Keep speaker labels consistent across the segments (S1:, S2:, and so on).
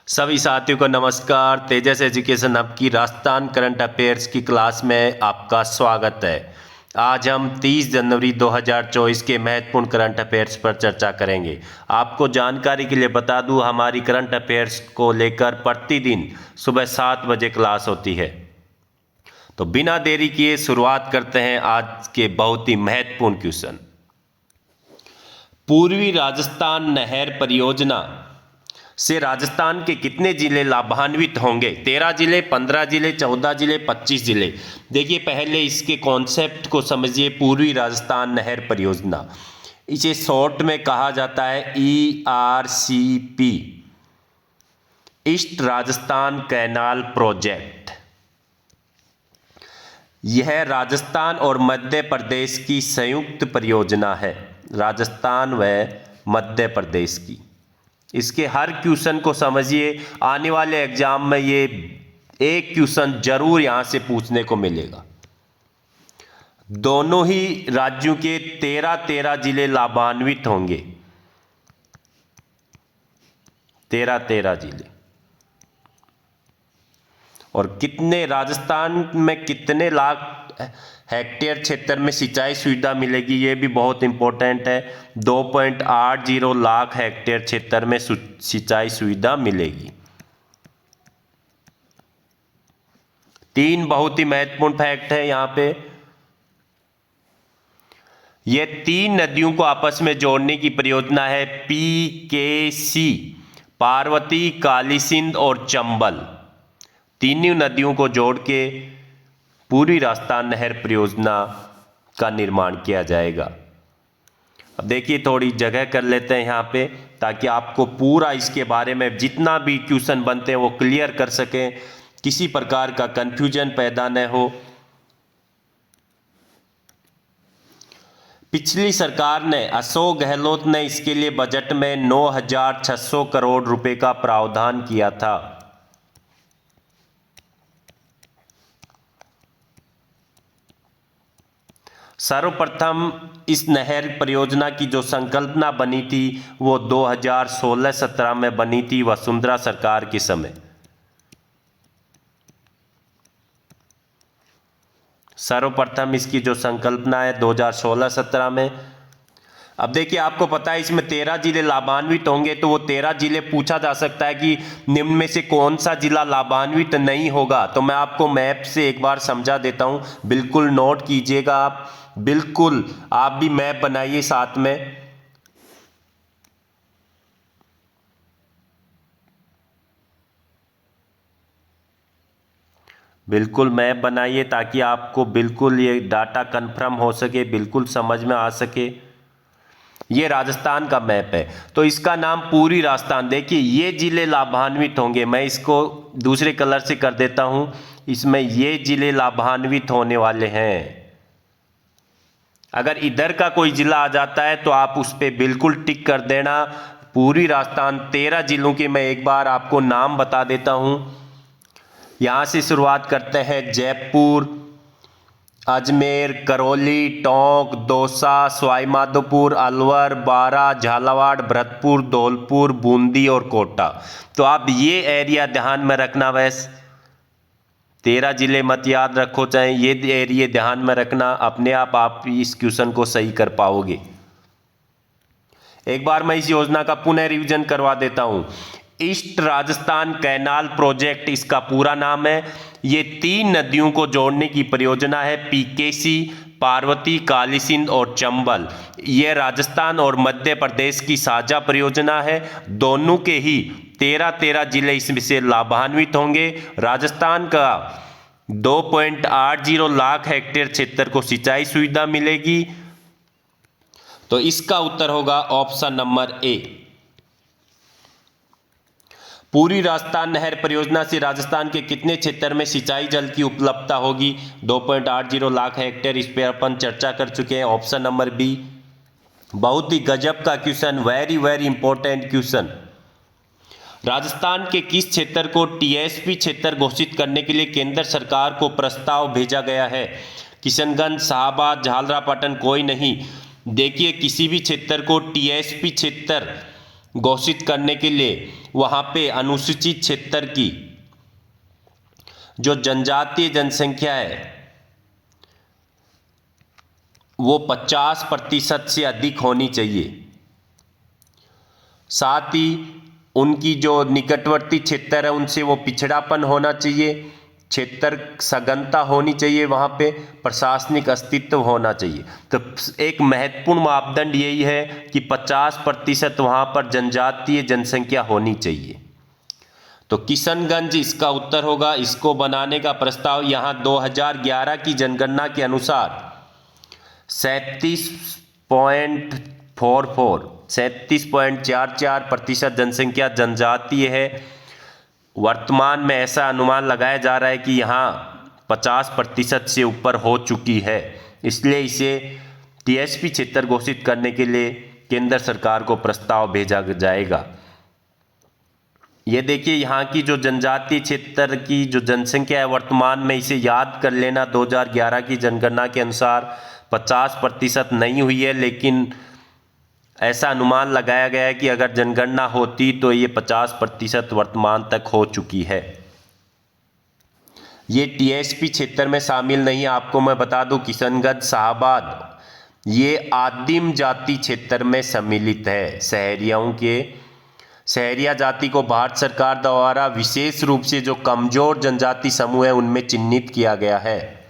S1: सभी साथियों को नमस्कार। तेजस एजुकेशन हब की राजस्थान करंट अफेयर्स की क्लास में आपका स्वागत है। आज हम 30 जनवरी 2024 के महत्वपूर्ण करंट अफेयर्स पर चर्चा करेंगे। आपको जानकारी के लिए बता दूं, हमारी करंट अफेयर्स को लेकर प्रतिदिन सुबह 7 बजे क्लास होती है। तो बिना देरी किए शुरुआत करते हैं आज के बहुत ही महत्वपूर्ण क्वेश्चन। पूर्वी राजस्थान नहर परियोजना से राजस्थान के कितने जिले लाभान्वित होंगे? 13 जिले, 15 जिले, 14 जिले, 25 जिले। देखिए, पहले इसके कॉन्सेप्ट को समझिए। पूर्वी राजस्थान नहर परियोजना, इसे शॉर्ट में कहा जाता है ERCP, east Rajasthan canal project. यह राजस्थान और मध्य प्रदेश की संयुक्त परियोजना है, राजस्थान व मध्य प्रदेश की। इसके हर क्वेश्चन को समझिए, आने वाले एग्जाम में ये एक क्वेश्चन जरूर यहां से पूछने को मिलेगा। दोनों ही राज्यों के 13 जिले लाभान्वित होंगे, 13 जिले। और कितने, राजस्थान में कितने लाख हेक्टेयर क्षेत्र में सिंचाई सुविधा मिलेगी, ये भी बहुत इंपॉर्टेंट है। 2.80 लाख हेक्टेयर क्षेत्र में सिंचाई सुविधा मिलेगी। 3 बहुत ही महत्वपूर्ण फैक्ट है यहां पे। ये 3 नदियों को आपस में जोड़ने की परियोजना है PKC, पार्वती, काली सिंध और चंबल। तीनों नदियों को जोड़ के पूरी राजस्थान नहर परियोजना का निर्माण किया जाएगा। अब देखिए, थोड़ी जगह कर लेते हैं यहाँ पे, ताकि आपको पूरा इसके बारे में जितना भी क्वेश्चन बनते हैं वो क्लियर कर सकें, किसी प्रकार का कंफ्यूजन पैदा न हो। पिछली सरकार ने, अशोक गहलोत ने इसके लिए बजट में 9,600 करोड़ रुपए का प्रावधान किया था। सर्वप्रथम इस नहर परियोजना की जो संकल्पना बनी थी वो 2016-17 में बनी थी, वसुंधरा सरकार के समय। सर्वप्रथम इसकी जो संकल्पना है 2016-17 में। अब देखिए, आपको पता है इसमें 13 जिले लाभान्वित होंगे, तो वो 13 जिले पूछा जा सकता है कि निम्न में से कौन सा जिला लाभान्वित नहीं होगा। तो मैं आपको मैप से एक बार समझा देता हूं, बिल्कुल नोट कीजिएगा आप, बिल्कुल आप भी मैप बनाइए साथ में। बिल्कुल मैप बनाइए ताकि आपको बिल्कुल ये डाटा कंफर्म हो सके, बिल्कुल समझ में आ सके। ये राजस्थान का मैप है, तो इसका नाम पूरी राजस्थान। देखिए, ये जिले लाभान्वित होंगे, मैं इसको दूसरे कलर से कर देता हूं। इसमें ये जिले लाभान्वित होने वाले हैं। अगर इधर का कोई जिला आ जाता है तो आप उस पर बिल्कुल टिक कर देना। पूरी राजस्थान 13 जिलों के मैं एक बार आपको नाम बता देता हूं। यहां से शुरुआत करते हैं। जयपुर, अजमेर, करौली, टोंक, दौसा, सवाईमाधोपुर, अलवर, बारा, झालावाड़, भरतपुर, धौलपुर, बूंदी और कोटा। तो आप ये एरिया ध्यान में रखना। वैसे 13 जिले मत याद रखो, चाहे ये एरिया ध्यान में रखना, अपने आप इस क्वेश्चन को सही कर पाओगे। एक बार मैं इस योजना का पुनः रिवीजन करवा देता हूं। ईस्ट राजस्थान कैनाल प्रोजेक्ट इसका पूरा नाम है। ये 3 नदियों को जोड़ने की परियोजना है PKC, पार्वती, काली सिंध और चंबल। यह राजस्थान और मध्य प्रदेश की साझा परियोजना है। दोनों के ही 13 जिले इसमें से लाभान्वित होंगे। राजस्थान का 2.80 लाख हेक्टेयर क्षेत्र को सिंचाई सुविधा मिलेगी। तो इसका उत्तर होगा ऑप्शन नंबर A। पूरी राजस्थान नहर परियोजना से राजस्थान के कितने क्षेत्र में सिंचाई जल की उपलब्धता होगी? 2.80 लाख हेक्टेयर। इस पर अपन चर्चा कर चुके हैं। Option number B। बहुत ही गजब का question, very very important question. Rajasthan के किस क्षेत्र को TSP क्षेत्र घोषित करने के लिए केंद्र सरकार को प्रस्ताव भेजा गया है? किशनगंज, शाहबाद, झालरापाटन, कोई नहीं। देखिए, किसी भी क्षेत्र को TSP क्षेत्र घोषित करने के लिए वहां पे अनुसूचित क्षेत्र की जो जनजातीय जनसंख्या है वो 50% से अधिक होनी चाहिए। साथ ही उनकी जो निकटवर्ती क्षेत्र है उनसे वो पिछड़ापन होना चाहिए, क्षेत्र सघनता होनी चाहिए, वहाँ पे प्रशासनिक अस्तित्व होना चाहिए। तो एक महत्वपूर्ण मापदंड यही है कि 50% वहाँ पर जनजातीय जनसंख्या होनी चाहिए। तो किशनगंज इसका उत्तर होगा। इसको बनाने का प्रस्ताव यहाँ 2011 की जनगणना के अनुसार 37.44% जनसंख्या जनजातीय है। वर्तमान में ऐसा अनुमान लगाया जा रहा है कि यहाँ 50% से ऊपर हो चुकी है, इसलिए इसे टीएसपी क्षेत्र घोषित करने के लिए केंद्र सरकार को प्रस्ताव भेजा जाएगा। ये देखिए यहाँ की जो जनजातीय क्षेत्र की जो जनसंख्या है वर्तमान में, इसे याद कर लेना, 2011 की जनगणना के अनुसार 50% नहीं हुई है, लेकिन ऐसा अनुमान लगाया गया है कि अगर जनगणना होती तो ये 50% वर्तमान तक हो चुकी है। ये टीएसपी क्षेत्र में शामिल नहीं है। आपको मैं बता दूं किशनगंज शाहबाद ये आदिम जाति क्षेत्र में सम्मिलित है। शहरिया जाति को भारत सरकार द्वारा विशेष रूप से जो कमजोर जनजाति समूह है उनमें चिन्हित किया गया है।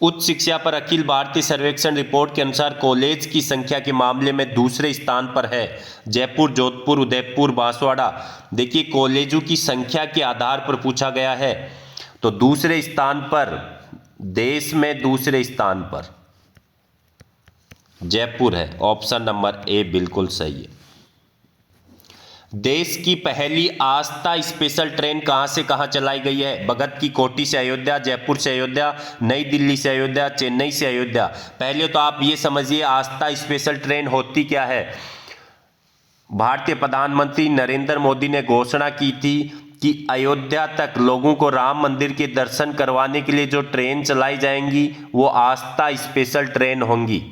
S1: उच्च शिक्षा पर अखिल भारतीय सर्वेक्षण रिपोर्ट के अनुसार कॉलेज की संख्या के मामले में दूसरे स्थान पर है जयपुर, जोधपुर, उदयपुर, बांसवाड़ा। देखिए कॉलेजों की संख्या के आधार पर पूछा गया है, तो दूसरे स्थान पर, देश में दूसरे स्थान पर जयपुर है। ऑप्शन नंबर ए बिल्कुल सही है। देश की पहली आस्था स्पेशल ट्रेन कहां से कहां चलाई गई है? भगत की कोठी से अयोध्या, जयपुर से अयोध्या, नई दिल्ली से अयोध्या, चेन्नई से अयोध्या। पहले तो आप ये समझिए आस्था स्पेशल ट्रेन होती क्या है। भारतीय प्रधानमंत्री नरेंद्र मोदी ने घोषणा की थी कि अयोध्या तक लोगों को राम मंदिर के दर्शन करवाने के लिए जो ट्रेन चलाई जाएंगी वो आस्था स्पेशल ट्रेन होंगी।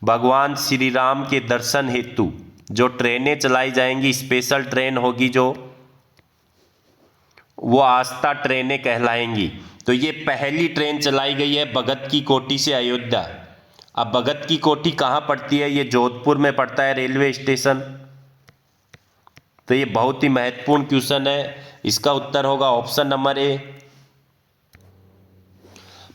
S1: भगवान श्री राम के दर्शन हेतु जो ट्रेनें चलाई जाएंगी, स्पेशल ट्रेन होगी जो, वो आस्था ट्रेनें कहलाएंगी। तो ये पहली ट्रेन चलाई गई है भगत की कोठी से अयोध्या। अब भगत की कोठी कहाँ पड़ती है? ये जोधपुर में पड़ता है, रेलवे स्टेशन। तो ये बहुत ही महत्वपूर्ण क्वेश्चन है। इसका उत्तर होगा ऑप्शन नंबर ए।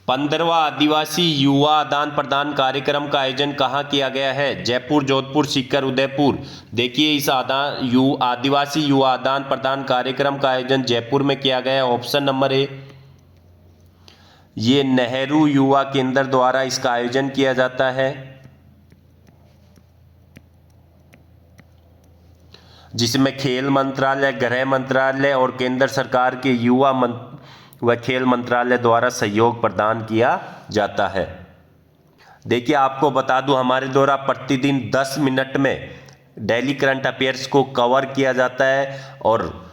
S1: 15वां आदिवासी युवा आदान प्रदान कार्यक्रम का आयोजन कहाँ किया गया है? जयपुर, जोधपुर, सीकर, उदयपुर। देखिए इस आदिवासी युवा आदान प्रदान कार्यक्रम का आयोजन जयपुर में किया गया है। Option number A. ये नेहरू युवा केंद्र द्वारा इसका आयोजन किया जाता है, जिसमें खेल मंत्रालय, गृह मंत्रालय और केंद्र सरकार के युवा व खेल मंत्रालय द्वारा सहयोग प्रदान किया जाता है। देखिए आपको बता दूं हमारे द्वारा प्रतिदिन 10 मिनट में डेली करंट अफेयर्स को कवर किया जाता है और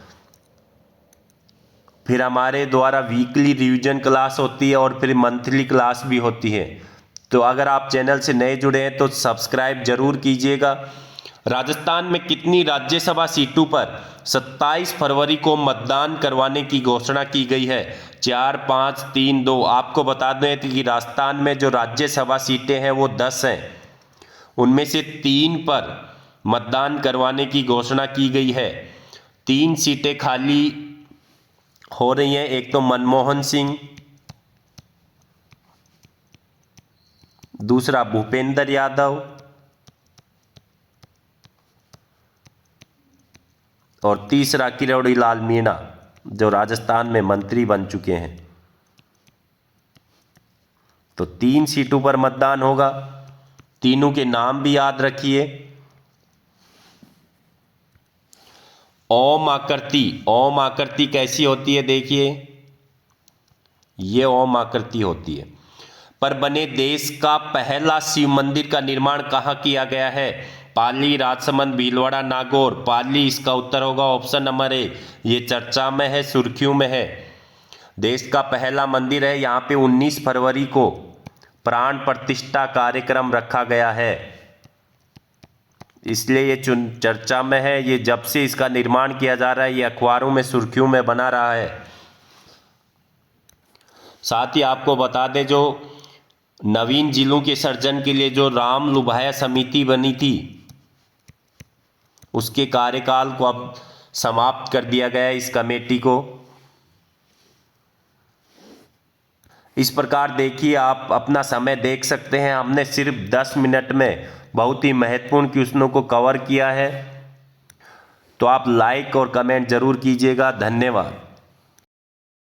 S1: फिर हमारे द्वारा वीकली रिवीजन क्लास होती है और फिर मंथली क्लास भी होती है। तो अगर आप चैनल से नए जुड़े हैं तो सब्सक्राइब जरूर कीजिएगा। राजस्थान में कितनी राज्यसभा सीटों पर 27 फरवरी को मतदान करवाने की घोषणा की गई है? 4, 5, 3, 2। आपको बता दें कि राजस्थान में जो राज्यसभा सीटें हैं वो 10 हैं, उनमें से 3 पर मतदान करवाने की घोषणा की गई है। 3 सीटें खाली हो रही हैं। एक तो मनमोहन सिंह, दूसरा भूपेंद्र यादव और तीसरा किरोड़ी लाल मीणा, जो राजस्थान में मंत्री बन चुके हैं। तो 3 सीटों पर मतदान होगा। तीनों के नाम भी याद रखिए। ओम आकृति, ओम आकृति कैसी होती है? देखिए ये ओम आकृति होती है। पर बने देश का पहला शिव मंदिर का निर्माण कहाँ किया गया है? पाली, राजसमंद, भीलवाड़ा, नागौर। पाली इसका उत्तर होगा ऑप्शन नंबर ए। ये चर्चा में है, सुर्खियों में है। देश का पहला मंदिर है। यहाँ पे 19 फरवरी को प्राण प्रतिष्ठा कार्यक्रम रखा गया है। इसलिए ये चर्चा में है। ये जब से इसका निर्माण किया जा रहा है, ये अखबारों में सुर्खियों में बना रहा है। साथ ही आपको बता दें, जो नवीन जिलों के सर्जन के लिए जो राम लुभाया समिति बनी थी, उसके कार्यकाल को अब समाप्त कर दिया गया है इस कमेटी को। इस प्रकार देखिए, आप अपना समय देख सकते हैं। हमने सिर्फ 10 मिनट में बहुत ही महत्वपूर्ण क्वेश्चनों को कवर किया है। तो आप लाइक और कमेंट जरूर कीजिएगा। धन्यवाद।